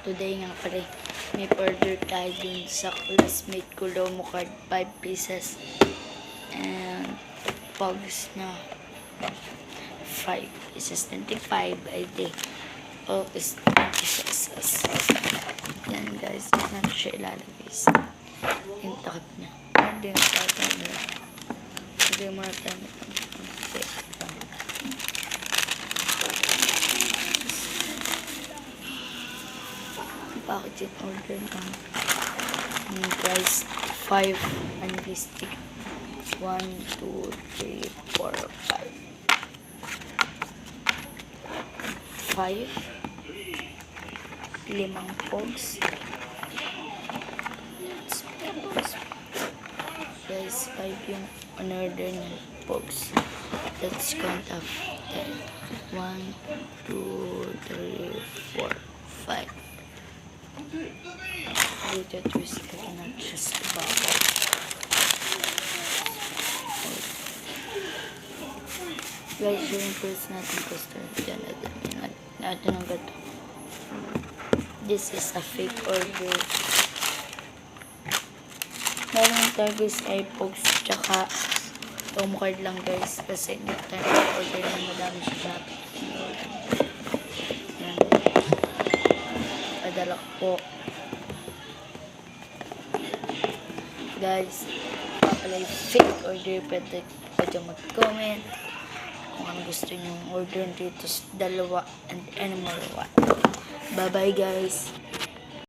Today nga pala, may order tayo dun sa classmate ko, Lomo card, 5 pieces. And pogs na 5 pieces, 25 I think. Oh, is 20 pieces. Yan guys, natin siya ilalagay sa yung takip niya. Hindi yung takip niya. Hindi yung mga tayo. Packaging order ng guys, 5 unlisted. 1, 2, 3, 4, 5. 5 limang pogs. Guys, 5 yung on-order ng pogs. Let's count up. 1, 2, 3, 4, 5. Dito twist ka na siya sa babaw. Guys, yung first natin customer dyan natin ang gato. This is a fake order. Meron tayo guys ay pogs tsaka Lomo card lang guys kasi hindi tayo order na madami siya. Yan. Padala po. Guys, papalay fake order, pwede mag-comment kung ano gusto nyo order dito sa dalawa and any more one. Bye bye guys.